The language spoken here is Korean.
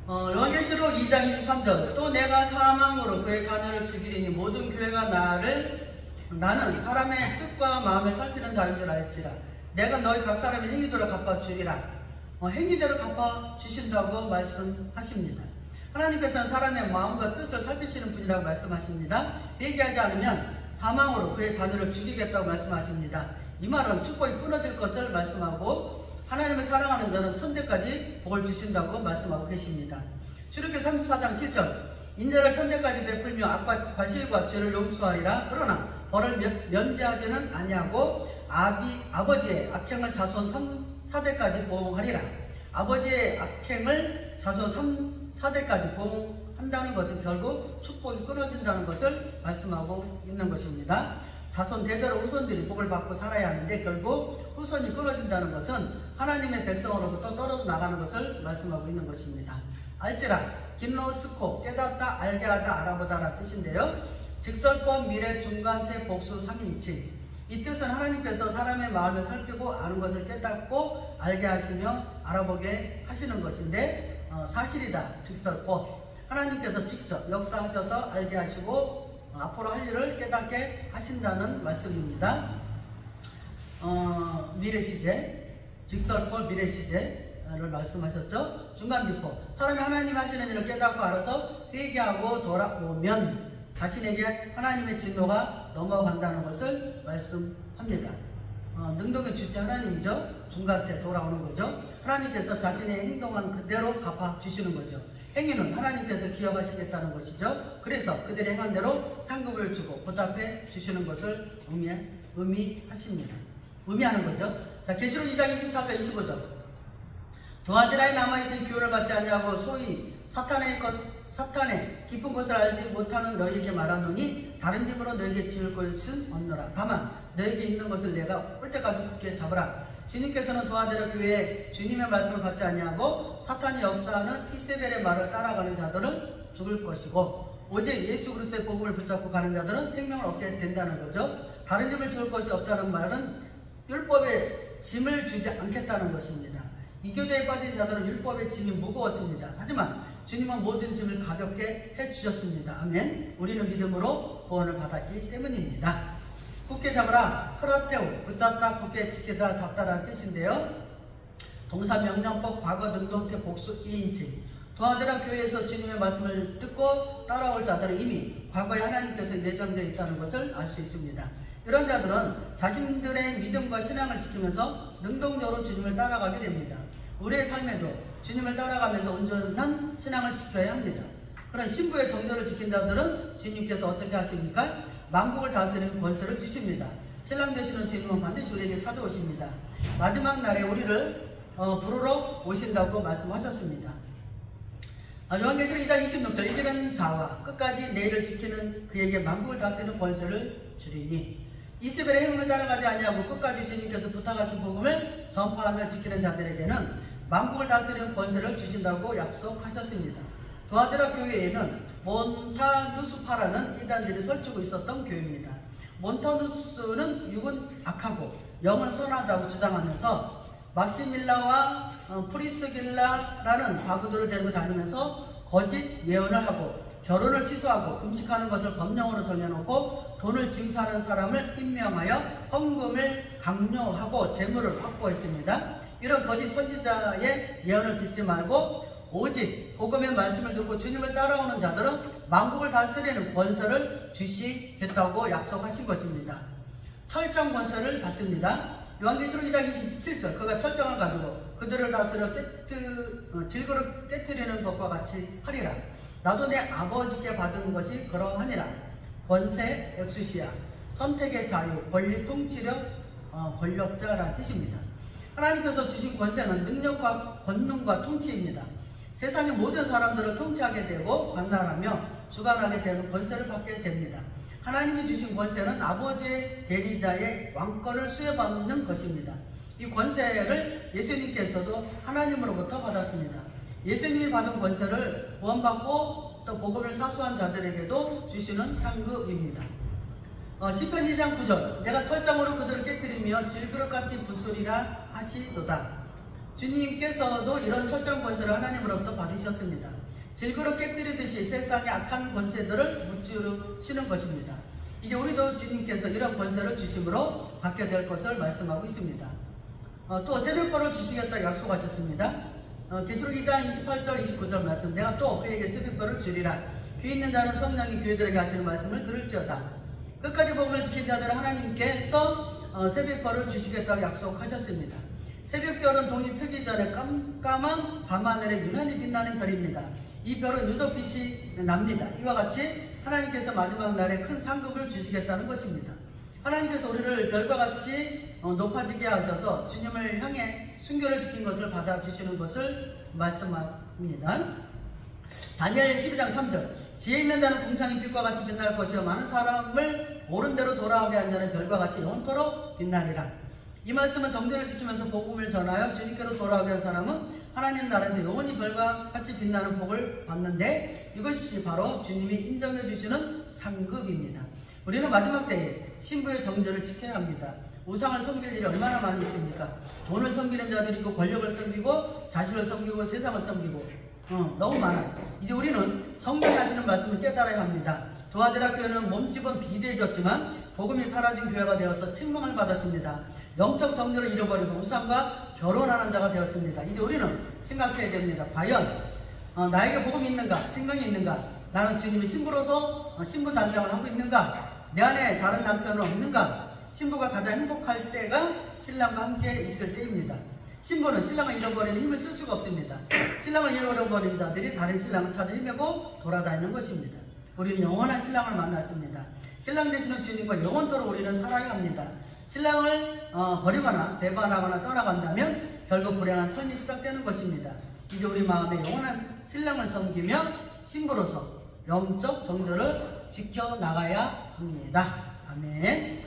요한계시록 2장 23절 또 내가 사망으로 그의 자녀를 죽이리니 모든 교회가 나는 사람의 뜻과 마음을 살피는 자인 줄 알지라. 내가 너희 각 사람의 행위대로 갚아주리라. 행위대로 갚아주신다고 말씀하십니다. 하나님께서는 사람의 마음과 뜻을 살피시는 분이라고 말씀하십니다. 회개하지 않으면 사망으로 그의 자녀를 죽이겠다고 말씀하십니다. 이 말은 축복이 끊어질 것을 말씀하고 하나님을 사랑하는 자는 천대까지 복을 주신다고 말씀하고 계십니다. 출애굽기 34장 7절 인자를 천대까지 베풀며 악과 과실과 죄를 용서하리라. 그러나 벌을 면제하지는 아니하고 아버지의 악행을 자손 3, 4대까지 보응하리라. 아버지의 악행을 자손 3, 4대까지 보응한다는 것은 결국 축복이 끊어진다는 것을 말씀하고 있는 것입니다. 자손 대대로 후손들이 복을 받고 살아야 하는데 결국 후손이 끊어진다는 것은 하나님의 백성으로부터 떨어져 나가는 것을 말씀하고 있는 것입니다. 알지라, 긴노스코, 깨닫다, 알게 하다, 알아보다 라는 뜻인데요. 직설법, 미래, 중간태, 복수, 3인칭. 이 뜻은 하나님께서 사람의 마음을 살피고 아는 것을 깨닫고 알게 하시며 알아보게 하시는 것인데 사실이다. 직설법. 하나님께서 직접 역사하셔서 알게 하시고 앞으로 할 일을 깨닫게 하신다는 말씀입니다. 미래시제, 직설법, 미래시제를 말씀하셨죠. 중간기법, 사람이 하나님 하시는 일을 깨닫고 알아서 회개하고 돌아오면 자신에게 하나님의 진노가 넘어간다는 것을 말씀합니다. 능동의 주체 하나님이죠. 중간태 돌아오는 거죠. 하나님께서 자신의 행동한 그대로 갚아주시는 거죠. 행위는 하나님께서 기억하시겠다는 것이죠. 그래서 그들의 행한 대로 상급을 주고 보답해 주시는 것을 의미하십니다. 의미하는 거죠. 자, 계시록 2장 24절 25절 두아디라에 남아있은 기운을 받지 아니하고 소위 사탄의 깊은 것을 알지 못하는 너희에게 말하노니 다른 집으로 너희에게 지을 것은 없노라. 다만 너희에게 있는 것을 내가 올 때까지 굳게 잡으라. 주님께서는 두아디라 교회에 주님의 말씀을 받지 아니하고 사탄이 역사하는 이세벨의 말을 따라가는 자들은 죽을 것이고 오직 예수 그리스도의 복음을 붙잡고 가는 자들은 생명을 얻게 된다는 거죠. 다른 집을 지을 것이 없다는 말은 율법의 짐을 주지 않겠다는 것입니다. 이 교대에 빠진 자들은 율법의 짐이 무거웠습니다. 하지만 주님은 모든 짐을 가볍게 해주셨습니다. 아멘. 우리는 믿음으로 구원을 받았기 때문입니다. 굳게 잡으라, 크라테오, 붙잡다, 굳게 지키다, 잡다라는 뜻인데요. 동사명령법, 과거, 능동태, 복수, 2인칭. 두아디라 교회에서 주님의 말씀을 듣고 따라올 자들은 이미 과거에 하나님께서 예정되어 있다는 것을 알 수 있습니다. 이런 자들은 자신들의 믿음과 신앙을 지키면서 능동적으로 주님을 따라가게 됩니다. 우리의 삶에도 주님을 따라가면서 온전한 신앙을 지켜야 합니다. 그런 신부의 정절을 지킨 자들은 주님께서 어떻게 하십니까? 만국을 다스리는 권세를 주십니다. 신랑 되시는 주님은 반드시 우리에게 찾아오십니다. 마지막 날에 우리를 부르러 오신다고 말씀하셨습니다. 요한계시록 2장 26절 이기는 자와 끝까지 내일을 지키는 그에게 만국을 다스리는 권세를 주리니 이세벨의 행운을 따라가지 아니하고 끝까지 주님께서 부탁하신 복음을 전파하며 지키는 자들에게는 만국을 다스리는 권세를 주신다고 약속하셨습니다. 두아디라 교회에는 몬타누스파라는 이단들이 설치고 있었던 교회입니다. 몬타누스는 육은 악하고 영은 선하다고 주장하면서 막시밀라와 프리스길라라는 과부들을 데리고 다니면서 거짓 예언을 하고 결혼을 취소하고 금식하는 것을 법령으로 정해놓고 돈을 징수하는 사람을 임명하여 헌금을 강요하고 재물을 확보했습니다. 이런 거짓 선지자의 예언을 듣지 말고 오직 복음의 말씀을 듣고 주님을 따라오는 자들은 만국을 다스리는 권세를 주시겠다고 약속하신 것입니다. 철장 권세를 받습니다. 요한계시록 2장 27절 그가 철장을 가지고 그들을 다스려 질그릇 깨트리는 것과 같이 하리라. 나도 내 아버지께 받은 것이 그러하니라. 권세, 엑수시아, 선택의 자유, 권리, 통치력, 권력자라는 뜻입니다. 하나님께서 주신 권세는 능력과 권능과 통치입니다. 세상의 모든 사람들을 통치하게 되고 관할하며 주관하게 되는 권세를 받게 됩니다. 하나님이 주신 권세는 아버지의 대리자의 왕권을 수여받는 것입니다. 이 권세를 예수님께서도 하나님으로부터 받았습니다. 예수님이 받은 권세를 구원받고 또 복음을 사수한 자들에게도 주시는 상급입니다. 시편 2장 9절 내가 철장으로 그들을 깨뜨리며 질그릇같이 부수리라 하시도다. 주님께서도 이런 철저한 권세를 하나님으로부터 받으셨습니다. 질그릇 깨뜨리듯이 세상의 악한 권세들을 무찌르시는 것입니다. 이제 우리도 주님께서 이런 권세를 주심으로 받게 될 것을 말씀하고 있습니다. 또 새벽벌을 주시겠다고 약속하셨습니다. 계시록 2장 28절 29절 말씀, 내가 또 그에게 새벽벌을 주리라. 귀 있는 자는 성령이 교회들에게 하시는 말씀을 들을지어다. 끝까지 복음을 지킨 자들은 하나님께서 새벽벌을 주시겠다고 약속하셨습니다. 새벽별은 동이 트기 전에 깜깜한 밤하늘에 유난히 빛나는 별입니다. 이 별은 유독 빛이 납니다. 이와 같이 하나님께서 마지막 날에 큰 상급을 주시겠다는 것입니다. 하나님께서 우리를 별과 같이 높아지게 하셔서 주님을 향해 순교를 지킨 것을 받아주시는 것을 말씀합니다. 다니엘 12장 3절, 지혜 있는 자는 궁창의 빛과 같이 빛날 것이요 많은 사람을 옳은 대로 돌아오게 한 자는 별과 같이 영원토록 빛나리라. 이 말씀은 정죄를 지키면서 복음을 전하여 주님께로 돌아오게 한 사람은 하나님 나라에서 영원히 별과 같이 빛나는 복을 받는데, 이것이 바로 주님이 인정해 주시는 상급입니다. 우리는 마지막 때에 신부의 정죄를 지켜야 합니다. 우상을 섬길 일이 얼마나 많이 있습니까? 돈을 섬기는 자들이 있고, 권력을 섬기고, 자신을 섬기고, 세상을 섬기고, 너무 많아요. 이제 우리는 성경이 하시는 말씀을 깨달아야 합니다. 두아디라 교회는 몸집은 비대해졌지만 복음이 사라진 교회가 되어서 책망을 받았습니다. 영적 정죄를 잃어버리고 우상과 결혼하는 자가 되었습니다. 이제 우리는 생각해야 됩니다. 과연 나에게 복음이 있는가? 생명이 있는가? 나는 주님의 신부로서 신부 단장을 하고 있는가? 내 안에 다른 남편은 없는가? 신부가 가장 행복할 때가 신랑과 함께 있을 때입니다. 신부는 신랑을 잃어버리는 힘을 쓸 수가 없습니다. 신랑을 잃어버린 자들이 다른 신랑을 찾아 헤매고 돌아다니는 것입니다. 우리는 영원한 신랑을 만났습니다. 신랑 되시는 주님과 영원토록 우리는 살아야 합니다. 신랑을 버리거나 배반하거나 떠나간다면 결국 불행한 삶이 시작되는 것입니다. 이제 우리 마음에 영원한 신랑을 섬기며 신부로서 영적 정도를 지켜나가야 합니다. 아멘.